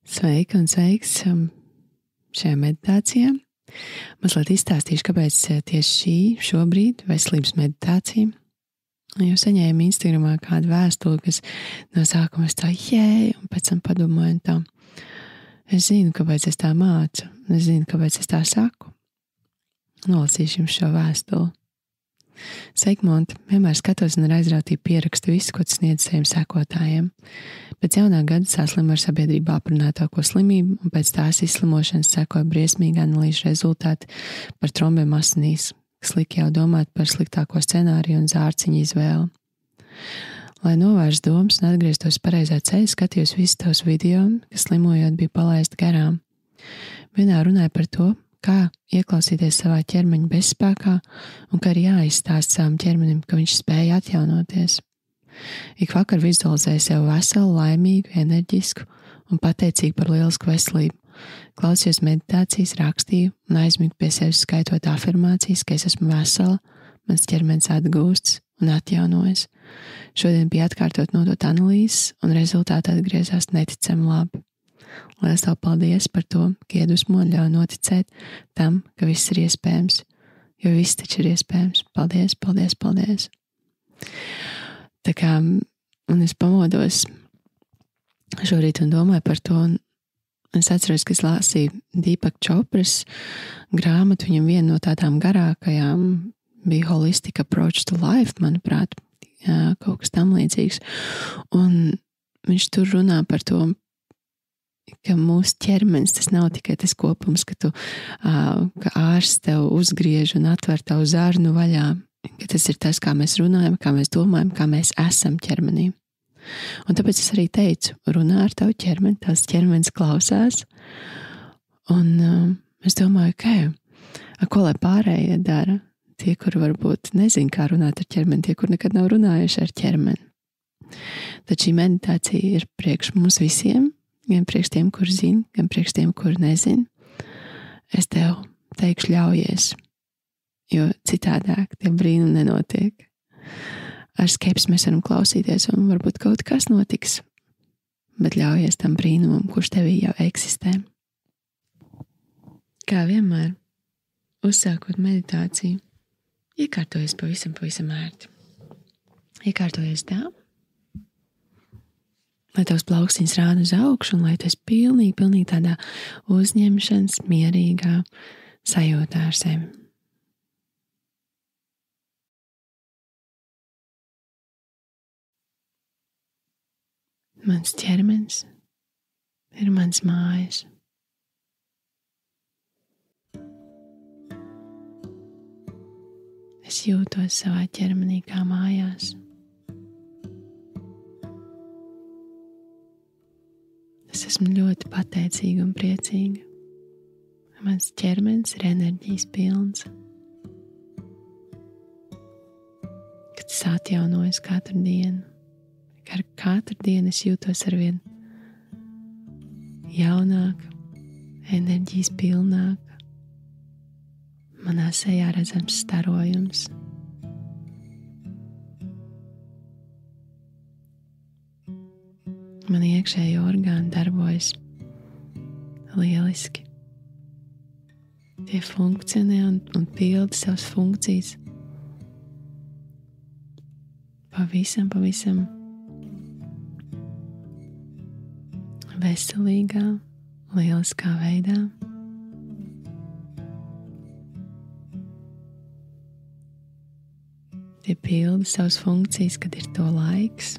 Sveika un sveiks šajā meditācijā. Mazliet izstāstīšu, kāpēc tieši šobrīd veselības meditācija. Jo saņēmu Instagramā kādu vēstuli, kas no sākuma tā un pēc tam padomāju tā. Es zinu, kāpēc es tā mācu, es zinu, kāpēc es tā saku. Nolasīšu jums šo vēstuli. Sveikmonti, vienmēr skatos un ar aizrautību pierakstu visu, ko tas sniedz saviem sekotājiem. Pēc jaunā gada saslimu ar sabiedrībā aprunātāko slimību, un pēc tās izslimošanas sekoja briesmīgi analīžu rezultāti par trombiem asinīs, kas lika jau domāt par sliktāko scenāriju un zārciņu izvēli. Lai novērstu domas un atgrieztos pareizā ceļa, skatījos visus tos video, kas slimojot bija palaisti garām. Vienā runāja par to, kā ieklausīties savā ķermeņa bezspēkā un kā arī jāizstāst savam ķermenim, ka viņš spēja atjaunoties. Ik vakar vizualizēju sev veselu, laimīgu, enerģisku un pateicīgu par lielisku veselību. Klausījos meditācijas, rakstīju un aizmigu pie sevis skaitot afirmācijas, ka es esmu vesela, mans ķermenis atgūsts un atjaunojas. Šodien bija atkārtot nodot analīzes un rezultāti atgriezās neticami labi. Lielas tev paldies par to, ka iedvesmo un ļauj noticēt tam, ka viss ir iespējams, jo viss taču ir iespējams. Paldies, paldies, paldies. Tā kā, un es pamodos šorīt un domāju par to, un es atceros, ka es lasīju Deepak Chopras grāmatu, viņam viena no tādām garākajām bija Holistic Approach to Life, manuprāt, kaut kas tam līdzīgs, un viņš tur runā par to, ka mūsu ķermenis tas nav tikai tas kopums, ka ka ārsts tev uzgriež un atver tavu zarnu vaļā, ka tas ir tas, kā mēs runājam, kā mēs domājam, kā mēs esam ķermenī. Un tāpēc es arī teicu, runā ar tavu ķermeni, tavs ķermenis klausās, un es domāju, ko lai pārējie dara, tie, kuri varbūt nezin, kā runāt ar ķermeni, tie, kur nekad nav runājuši ar ķermeni. Tad šī meditācija ir priekš mums visiem, gan priekš tiem, kur zin, gan priekš tiem, kur nezin. Es tev teikšu ļaujies, jo citādāk tie brīnumi nenotiek. Ar skepsi mēs varam klausīties, un varbūt kaut kas notiks, bet ļaujies tam brīnumam, kurš tevī jau eksistē. Kā vienmēr, uzsākot meditāciju, iekārtojies pavisam ērti. Iekārtojies tā, lai tavs plaukstīns rāda uz augšu, un lai tu esi pilnīgi tādā uzņemšanas, mierīgā sajūtā ar sevi. Mans ķermenis ir mans mājas. Es jūtos savā ķermenī kā mājās. Es esmu ļoti pateicīga un priecīga. Mans ķermenis ir enerģijas pilns. Kad es atjaunojos katru dienu, ar katru dienu es jūtos arvien jaunāka, enerģijas pilnāka. Manā sejā redzams starojums. Mani iekšēji orgāni darbojas lieliski. Tie funkcionē un pilda savas funkcijas pavisam veselīgā, lieliskā veidā. Tie pilda savas funkcijas, kad ir to laiks.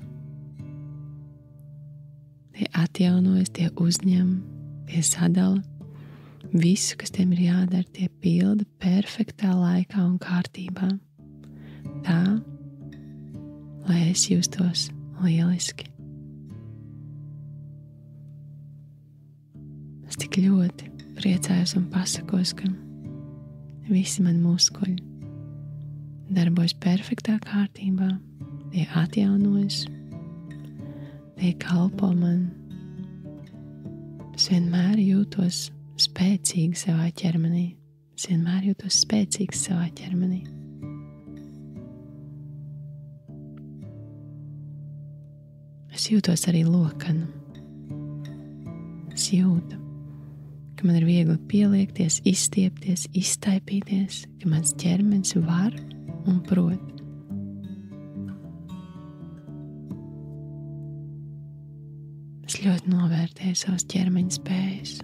Tie atjaunojas, tie uzņem, tie sadala. Visu, kas tiem ir jādara, tie pilda perfektā laikā un kārtībā. Tā, lai es justos lieliski. Es tik ļoti priecājos un pasakos, ka visi mani muskuļi darbojas perfektā kārtībā, tie atjaunojas, tie kalpo man. Es vienmēr jūtos spēcīgi savā ķermenī. Es vienmēr jūtos spēcīgs savā ķermenī. Es jūtos arī lokanu. Es es jūtu, ka man ir viegli pieliekties, izstiepties, iztaipīties, ka mans ķermenis var un prot. Es ļoti novērtēju savas ķermeņa spējas.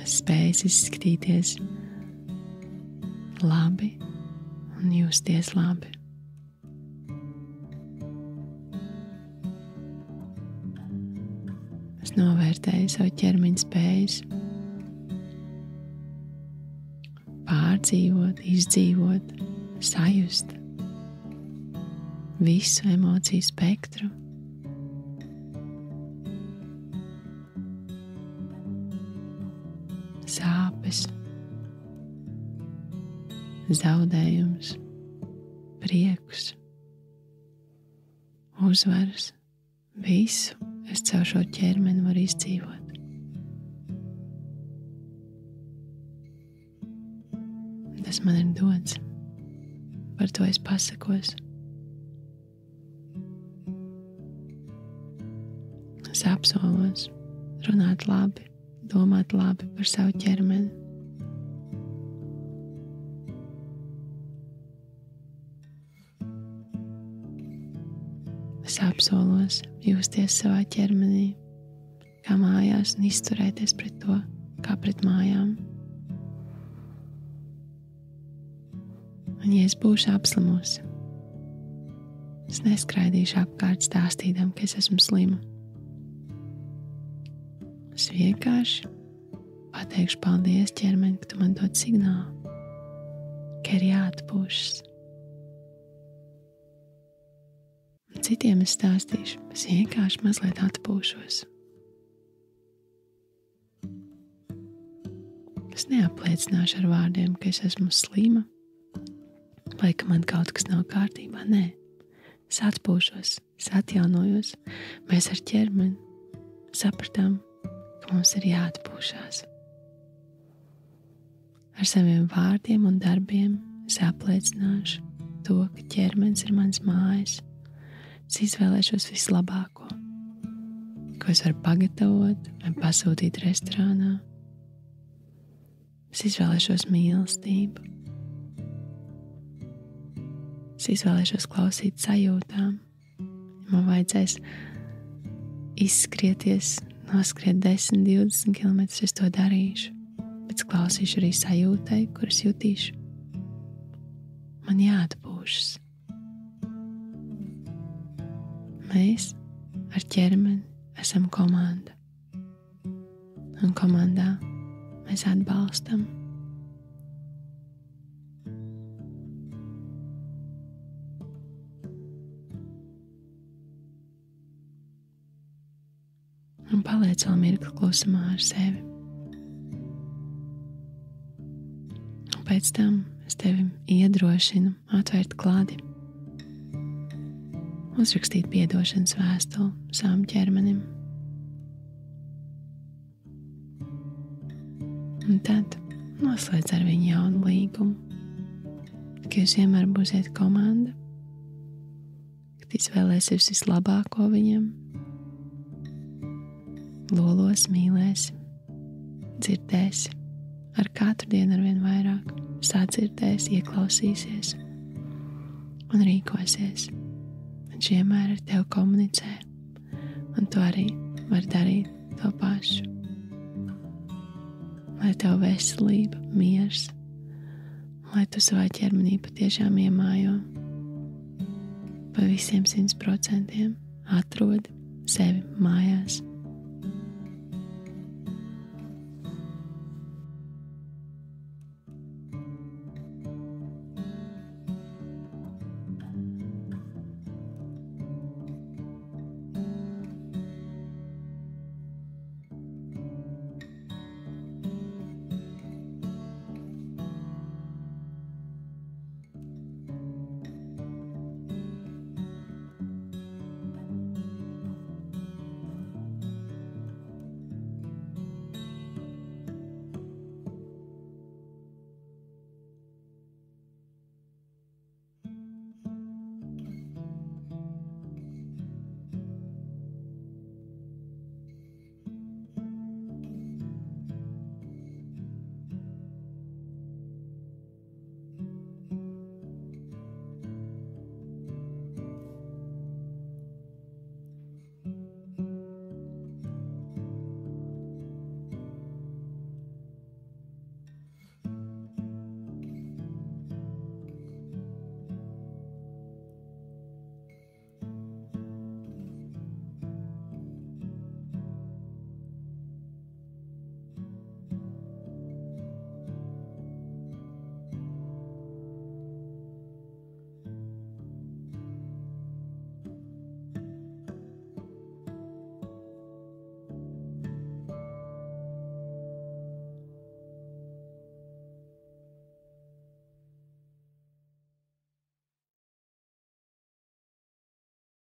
Es spēju izskatīties labi un justies labi. Es novērtēju savu ķermeņa spējas pārdzīvot, izdzīvot, sajust visu emociju spektru. Sāpes, zaudējums, priekus, uzvaras, visu es caur šo ķermeni varu izdzīvot. Tas man ir dots, par to es pasakos. Es apsolos runāt labi, domāt labi par savu ķermeni. Es apsolos justies savā ķermenī, kā mājās, un izturēties pret to, kā pret mājām. Un ja es būšu apslimusi, es neskraidīšu apkārt stāstīdam, ka es esmu slima. Es vienkārši pateikšu paldies ķermeni, ka tu man dod signālu, ka ir jāatpūšas. Citiem es stāstīšu, es vienkārši mazliet atpūšos. Es neapliecināšu ar vārdiem, ka es esmu slima, vai ka man kaut kas nav kārtībā. Nē, es atpūšos, es atjaunojos. Mēs ar ķermeni sapratām, ka mums ir jāatpūšās. Ar saviem vārdiem un darbiem es apliecināšu to, ka ķermenis ir mans mājas. Es izvēlēšos vislabāko, ko es varu pagatavot vai pasūtīt restorānā. Es izvēlēšos mīlestību. Es izvēlēšos klausīt sajūtām. Ja man vajadzēs izskrieties, noskriet 10, 20 km, es to darīšu. Bet es klausīšu arī sajūtai, kuras jutīšu. Man jāatpūšas. Mēs ar ķermeni esam komanda. Un komandā mēs atbalstam. Un paliec vēl mirkli klusumā ar sevi. Un pēc tam es tevi iedrošinu atvērt klādi. Uzrakstīt piedošanas vēstuli savam ķermenim. Un tad noslēdz ar viņu jaunu līgumu, ka jūs vienmēr būsiet komanda, kad izvēlēsies vislabāko viņam, lolos mīlēsi, dzirdēsi, ar katru dienu arvien vairāk, sadzirdēsi, ieklausīsies un rīkosies. Viņš vienmēr ar tevi komunicē, un tu arī vari darīt to pašu. Lai tev veselība, miers, lai tu savā ķermenī patiešām iemājo pa visiem 100%, atrodi sevi mājās.